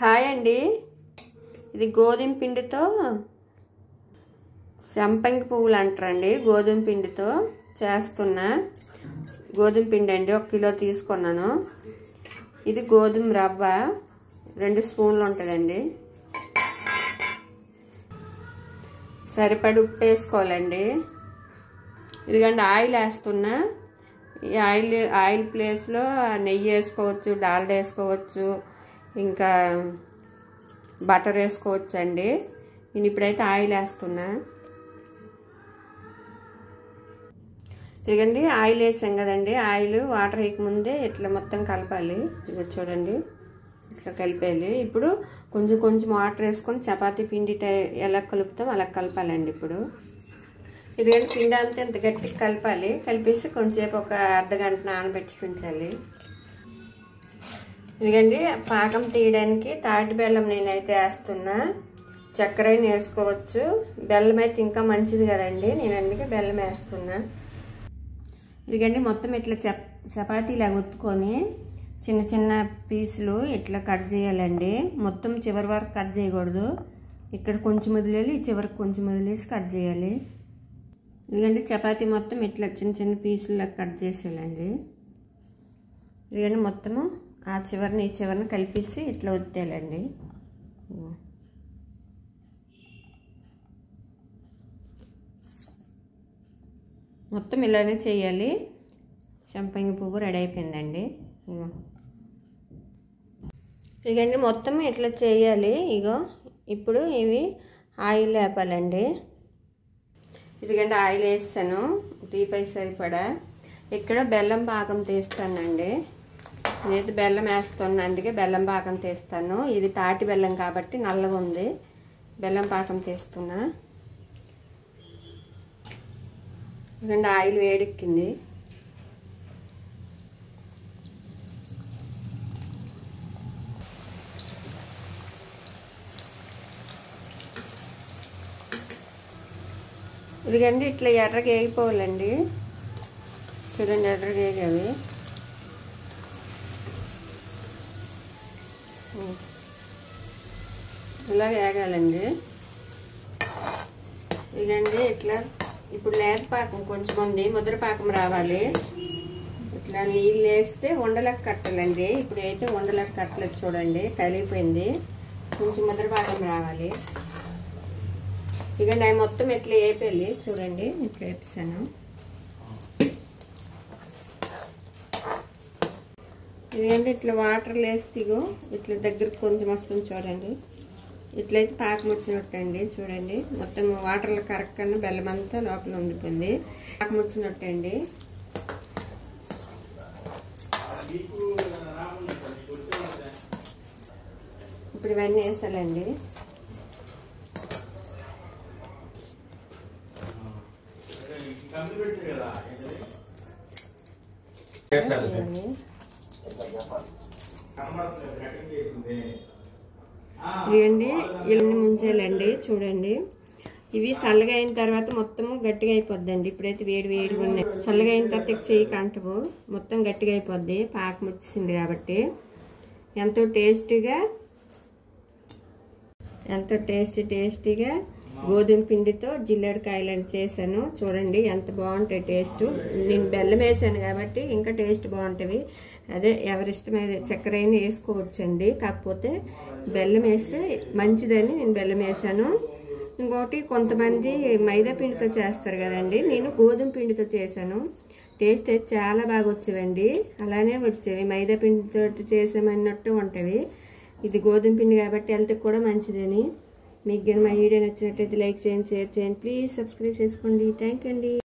Hi అండి, ఇది గోధుమ పిండితో సంపంగి పువ్వులు అంటారండి. గోధుమ పిండితో చేస్తున్నా. గోధుమ పిండి అండి 1 కిలో తీసుకున్నాను. ఇది గోధుమ రవ్వ 2 స్పూన్లు ఉంటుందండి. సరిపడి ఉప్పు వేసుకోవాలండి. ఇదిగండి ఆయిల్ వేస్తున్నా. ఈ ఆయిల్ ప్లేస్లో నెయ్యి వేసుకోవచ్చు, డాల్డా వేసుకోవచ్చు, ఇంకా బటర్ వేసుకోవచ్చు అండి. నేను ఇప్పుడైతే ఆయిల్ వేస్తున్నా. ఇదిగండి ఆయిల్ వేసాం కదండి. ఆయిల్ వాటర్ వేయకముందే ఇట్లా మొత్తం కలపాలి. ఇది చూడండి, ఇట్లా కలిపేయాలి. ఇప్పుడు కొంచెం కొంచెం వాటర్ వేసుకొని చపాతీ పిండి ఎలా కలుపుతాం అలా కలపాలండి. ఇప్పుడు ఇదిగండి పిండి అంతా ఇంత గట్టిగా కలపాలి. కలిపేసి కొంచెంసేపు ఒక అర్ధగంట నానబెట్టి ఉంచాలి. ఇదిగండి పాకం తీయడానికి తాటి బెల్లం నేనైతే వేస్తున్నా. చక్కెర వేసుకోవచ్చు, బెల్లం అయితే ఇంకా మంచిది కదండి. నేను అందుకే బెల్లం వేస్తున్నా. ఇదిగండి మొత్తం ఇట్లా చపాతీలా ఒత్తుకొని చిన్న చిన్న పీసులు ఇట్లా కట్ చేయాలండి. మొత్తం చివరి వరకు కట్ చేయకూడదు. ఇక్కడ కొంచెం వదిలేసి చివరికి కొంచెం వదిలేసి కట్ చేయాలి. ఇదిగండి చపాతీ మొత్తం ఇట్లా చిన్న చిన్న పీసులా కట్ చేసేయాలండి. ఇదిగండి మొత్తము ఆ చివరిని ఈ చివరిని కలిపేసి ఇట్లా ఒత్తేయాలండి. మొత్తం ఇలానే చేయాలి. సంపంగి పువ్వు రెడీ అయిపోయిందండి. ఇదిగండి మొత్తం ఇట్లా చేయాలి. ఇగో ఇప్పుడు ఇవి ఆయిల్ వేపాలండి. ఇదిగండి ఆయిల్ వేస్తాను 3-5 సరిపడా. ఇక్కడ బెల్లం పాకం తీస్తానండి. నేనైతే బెల్లం వేస్తాను, అందుకే బెల్లం పాకం తీస్తాను. ఇది తాటి బెల్లం కాబట్టి నల్లగా ఉంది. బెల్లం పాకం తీస్తున్నా. ఇదిగండి ఆయిల్ వేడెక్కింది. ఇదిగండి ఇట్లా ఎర్రగా వేగిపోవాలండి. చూడండి ఎర్రగా వేగావి. ఇలా వేగాలండి. ఇదిగండి ఇట్లా ఇప్పుడు లేత పాకం కొంచెం ఉంది, ముద్ర పాకం రావాలి. ఇట్లా నీళ్ళు వేస్తే ఉండలకు కట్టాలండి. ఇప్పుడు అయితే ఉండలకు కట్టలేదు. చూడండి కలిగిపోయింది. కొంచెం ముద్ర పాకం రావాలి. ఇదిగండి అవి మొత్తం ఇట్లా వేపేయాలి. చూడండి ఇట్లా వేపిస్తాను. ఇదిగండి ఇట్లా వాటర్ వేస్తే ఇట్లా దగ్గరకు కొంచెం వస్తుంది. చూడండి ఇట్లయితే పాకం వచ్చినట్టండి. చూడండి మొత్తం వాటర్లో కరక్కన బెల్లం అంతా లోపల ఉండిపోయింది. పాకం వచ్చినట్టండి. ఇప్పుడు ఇవన్నీ వేసాలండి. ఇవండి ఇవన్నీ ముంచేయాలండి. చూడండి ఇవి చల్లగా అయిన తర్వాత మొత్తము గట్టిగా అయిపోద్దండి. ఇప్పుడైతే వేడిగా ఉన్నాయి. చల్లగా అయిన తర్వాత చెయ్యి కంటవు మొత్తం గట్టిగా అయిపోద్ది. పాకం వచ్చింది కాబట్టి ఎంతో టేస్టీగా గోధుమ పిండితో జిల్లేడుకాయలను చేశాను. చూడండి ఎంత బాగుంటాయి టేస్ట్. నేను బెల్లం వేసాను కాబట్టి ఇంకా టేస్ట్ బాగుంటుంది. అదే ఎవరిష్టమైన చక్కెర అయినా వేసుకోవచ్చండి. కాకపోతే బెల్లం వేస్తే మంచిదని నేను బెల్లం వేసాను. ఇంకోటి కొంతమంది మైదా పిండితో చేస్తారు కదండి. నేను గోధుమ పిండితో చేశాను. టేస్ట్ అయితే చాలా బాగా వచ్చేవండి. అలానే వచ్చేవి. మైదా పిండితో చేసామన్నట్టు ఉంటుంది. ఇది గోధుమ పిండి కాబట్టి హెల్త్కి కూడా మంచిదని. మీకు కానీ మా వీడియో నచ్చినట్టయితే లైక్ చేయండి, షేర్ చేయండి, ప్లీజ్ సబ్స్క్రైబ్ చేసుకోండి. థ్యాంక్ యూ అండి.